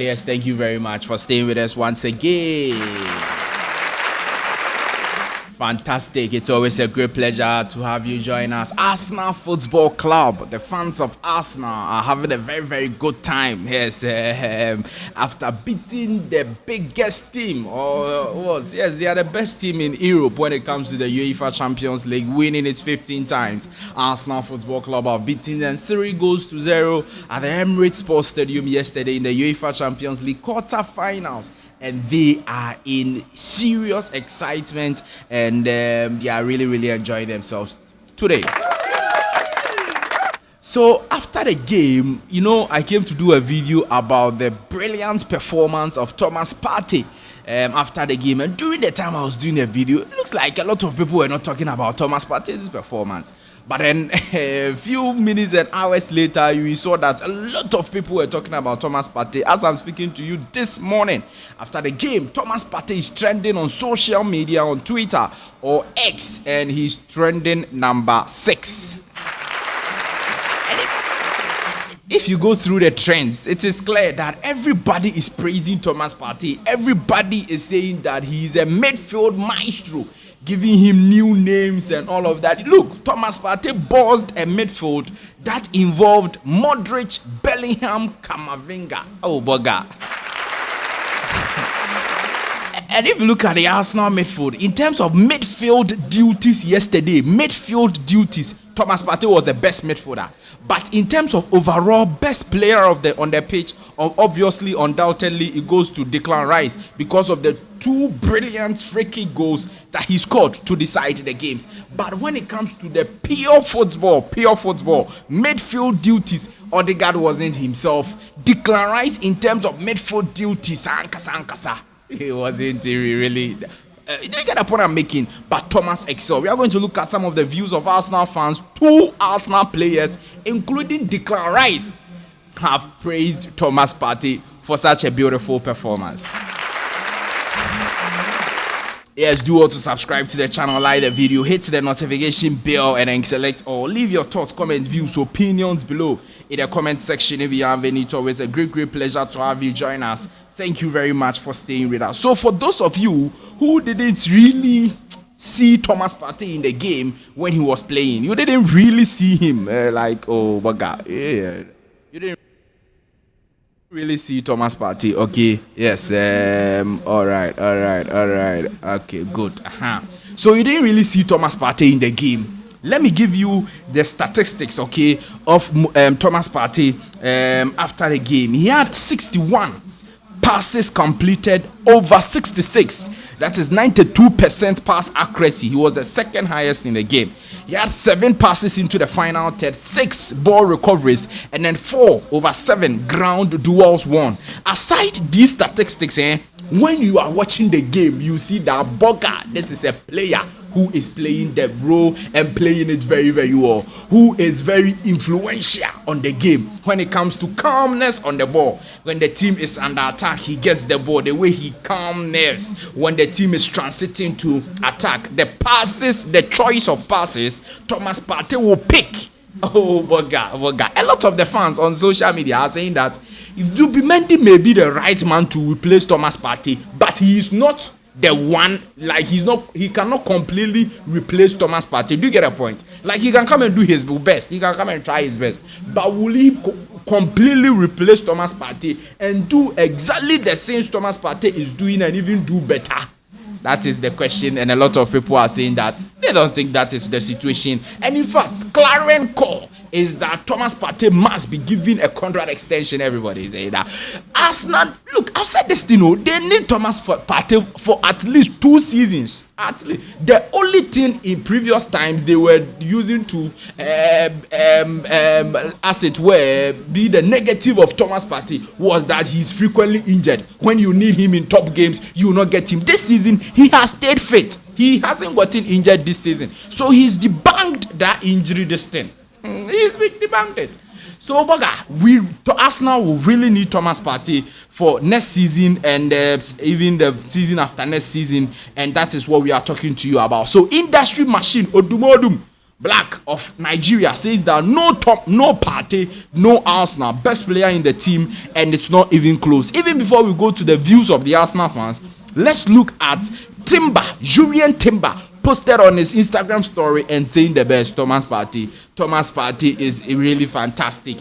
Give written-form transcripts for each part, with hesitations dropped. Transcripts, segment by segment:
Yes, thank you very much for staying with us once again. Fantastic. It's always a great pleasure to have you join us. Arsenal Football Club. The fans of Arsenal are having a very, very good time. Yes, after beating the biggest team, or what? Yes, they are the best team in Europe when it comes to the UEFA Champions League, winning it 15 times. Arsenal Football Club have beaten them 3-0 at the Emirates Sports Stadium yesterday in the UEFA Champions League quarter-finals. And they are in serious excitement, and they are really, really enjoying themselves today. So after the game, I came to do a video about the brilliant performance of Thomas Partey after the game. And during the time I was doing the video, it looks like a lot of people were not talking about Thomas Partey's performance. But then a few minutes and hours later, you saw that a lot of people were talking about Thomas Partey. As I'm speaking to you this morning, after the game, Thomas Partey is trending on social media, on Twitter or X, and he's trending number 6. If you go through the trends, it is clear that everybody is praising Thomas Partey. Everybody is saying that he is a midfield maestro, giving him new names and all of that. Look, Thomas Partey bossed a midfield that involved Modric, Bellingham, Camavinga. Oh, bugger. And if you look at the Arsenal midfield, in terms of midfield duties yesterday, Thomas Partey was the best midfielder. But in terms of overall best player on the pitch, obviously, undoubtedly, it goes to Declan Rice because of the 2 brilliant free kick goals that he scored to decide the games. But when it comes to the pure football, midfield duties, Odegaard wasn't himself. Declan Rice, in terms of midfield duties, he wasn't really. You get the point I'm making, but Thomas excelled. We are going to look at some of the views of Arsenal fans. 2 Arsenal players, including Declan Rice, have praised Thomas Partey for such a beautiful performance. Yes, do also subscribe to the channel, like the video, hit the notification bell, and then select or leave your thoughts, comments, views, opinions below in the comment section if you have any. It's always a great pleasure to have you join us. Thank you very much for staying with us. So for those of you who didn't really see Thomas Partey in the game when he was playing, you didn't really see him you didn't really see Thomas Partey. Okay, yes, all right, okay, good. So you didn't really see Thomas Partey in the game. Let me give you the statistics, okay, of Thomas Partey after the game. He had 61 passes completed over 66. That is 92% pass accuracy. He was the second highest in the game. He had 7 passes into the final third, 6 ball recoveries, and then 4 over 7 ground duels won. Aside these statistics, when you are watching the game, you see that Boga, this is a player who is playing the role and playing it very, very well, who is very influential on the game when it comes to calmness on the ball. When the team is under attack, he gets the ball. The way he calmness when the team is transiting to attack, the passes, the choice of passes, Thomas Partey will pick. Oh, Boga. A lot of the fans on social media are saying that if Zubimendi may be the right man to replace Thomas Partey, but he is not the one, like he cannot completely replace Thomas Partey. Do you get a point? Like, he can come and do his best, he can come and try his best, but will he completely replace Thomas Partey and do exactly the things Thomas Partey is doing and even do better? That is the question, and a lot of people are saying that they don't think that is the situation. And in fact, clarion call is that Thomas Partey must be given a contract extension. Everybody is saying that. Arsenal, look, I've said this thing, they need Thomas Partey for at least 2 seasons. At least. The only thing in previous times they were using to, as it were, be the negative of Thomas Partey was that he's frequently injured. When you need him in top games, you will not get him. This season, he has stayed fit. He hasn't gotten injured this season. So he's debunked that injury this thing. He's been debunked it. So, Arsenal will really need Thomas Partey for next season and even the season after next season. And that is what we are talking to you about. So, industry machine, Odumodum. Black of Nigeria says that no Partey, no Arsenal, best player in the team, and it's not even close. Even before we go to the views of the Arsenal fans, let's look at Julian Timber posted on his Instagram story and saying the best, Thomas Partey. Thomas Partey is really fantastic.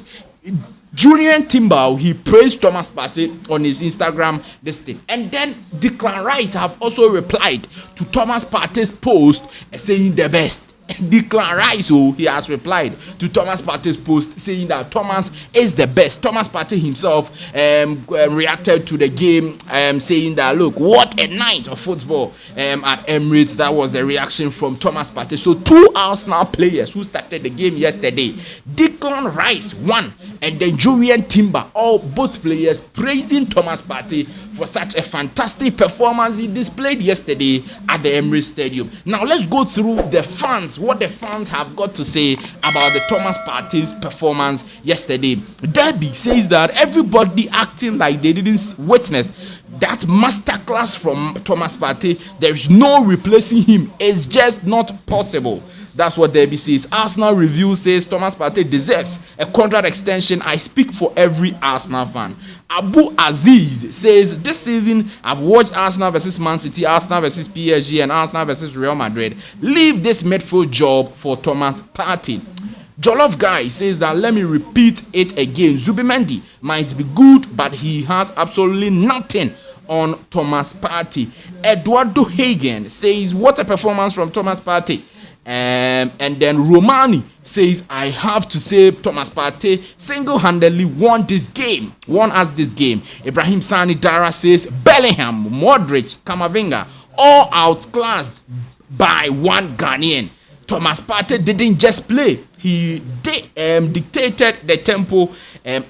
Julian Timber, he praised Thomas Partey on his Instagram listing. And then Declan Rice have also replied to Thomas Partey's post saying the best. Declan Rice, he has replied to Thomas Partey's post saying that Thomas is the best. Thomas Partey himself reacted to the game saying that, look, what a night of football at Emirates. That was the reaction from Thomas Partey. So two Arsenal players who started the game yesterday, Declan Rice one, and then Julian Timber, both players praising Thomas Partey for such a fantastic performance he displayed yesterday at the Emirates Stadium. Now let's go through the fans, what the fans have got to say about the Thomas Partey's performance yesterday. Derby says that everybody acting like they didn't witness that masterclass from Thomas Partey. There is no replacing him. It's just not possible. That's what Derby says. Arsenal Review says Thomas Partey deserves a contract extension. I speak for every Arsenal fan. Abu Aziz says this season I've watched Arsenal versus Man City, Arsenal versus PSG, and Arsenal versus Real Madrid. Leave this midfield job for Thomas Partey. Jollof Guy says that let me repeat it again. Zubimendi might be good, but he has absolutely nothing on Thomas Partey. Eduardo Hagen says what a performance from Thomas Partey. And then Romani says I have to say Thomas Partey single-handedly won us this game. Ibrahim Sani Dara says Bellingham, Modric, Camavinga all outclassed by one Ghanaian. Thomas Partey didn't just play, he dictated the tempo.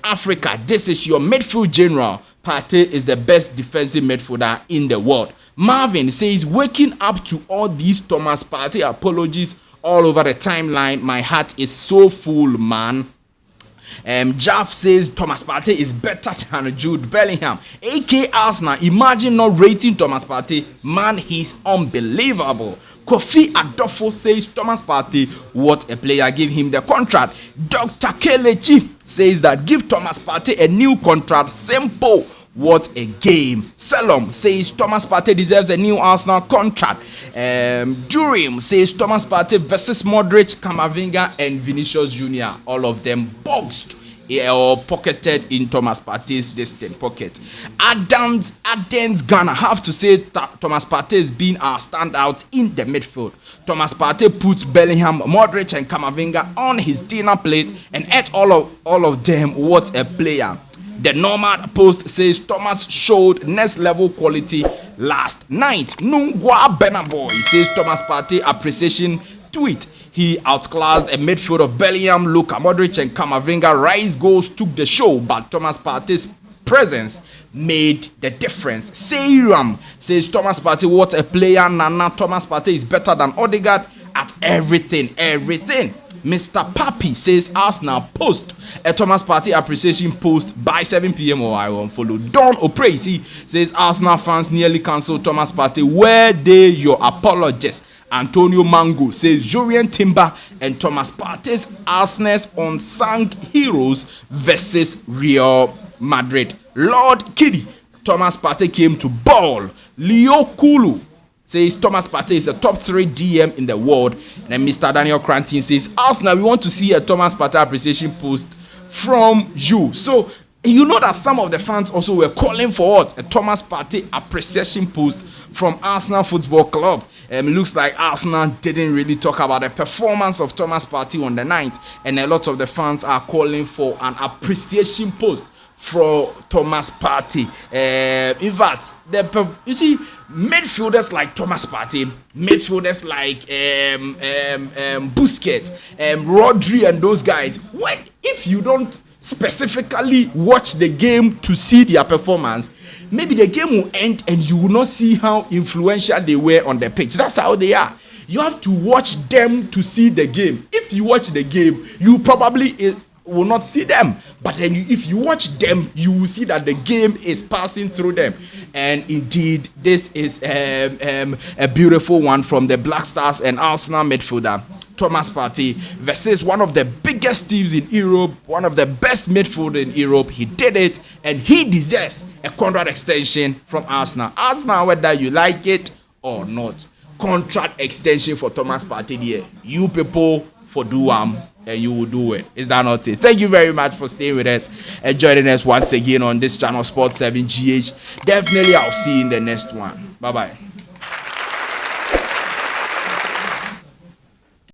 Africa, this is your midfield general. Partey is the best defensive midfielder in the world. Marvin says, waking up to all these Thomas Partey apologies all over the timeline, my heart is so full, man. Jaff says Thomas Partey is better than Jude Bellingham. AK Arsenal, imagine not rating Thomas Partey. Man, he's unbelievable. Kofi Adolfo says Thomas Partey, what a player, give him the contract. Dr. Kelechi says that give Thomas Partey a new contract, simple. What a game. Selom says Thomas Partey deserves a new Arsenal contract. Durim says Thomas Partey versus Modric, Camavinga, and Vinicius Jr. All of them boxed or pocketed in Thomas Partey's distant pocket. Adams Ghana have to say that Thomas Partey has been our standout in the midfield. Thomas Partey put Bellingham, Modric, and Camavinga on his dinner plate and ate all of them. What a player. The Nomad Post says Thomas showed next level quality last night. Nungwa Benaboy says Thomas Partey appreciation tweet. He outclassed a midfield of Bellingham, Luka Modric, and Camavinga. Rice goals took the show, but Thomas Partey's presence made the difference. Seyram says Thomas Partey, what a player. Nana, Thomas Partey is better than Odegaard at everything. Mr. Papi says Arsenal post a Thomas Partey appreciation post by 7 p.m. or I won't follow. Don Opresi says Arsenal fans nearly cancelled Thomas Partey. Where they your apologists? Antonio Mango says Julian Timber and Thomas Partey's Arsenal's unsung heroes versus Real Madrid. Lord Kiddy, Thomas Partey came to ball. Leo Kulu says Thomas Partey is a top 3 DM in the world. And Mr. Daniel Crantin says Arsenal, we want to see a Thomas Partey appreciation post from you. So you know that some of the fans also were calling for what? A Thomas Partey appreciation post from Arsenal Football Club. It looks like Arsenal didn't really talk about the performance of Thomas Partey on the night, and a lot of the fans are calling for an appreciation post for Thomas Partey. In fact, you see, midfielders like Thomas Partey, midfielders like Busquets, Rodri, and those guys, if you don't specifically watch the game to see their performance, maybe the game will end and you will not see how influential they were on the pitch. That's how they are. You have to watch them to see the game. If you watch the game, you probably will not see them, but then if you watch them, you will see that the game is passing through them. And indeed, this is a beautiful one from the Black Stars and Arsenal midfielder Thomas Partey versus one of the biggest teams in Europe, one of the best midfield in Europe. He did it, and he deserves a contract extension from Arsenal. Arsenal, whether you like it or not, contract extension for Thomas Partey there. You people for do and you will do it. Is that not it? Thank you very much for staying with us and joining us once again on this channel, Sport 7 GH. Definitely, I'll see you in the next one. Bye bye.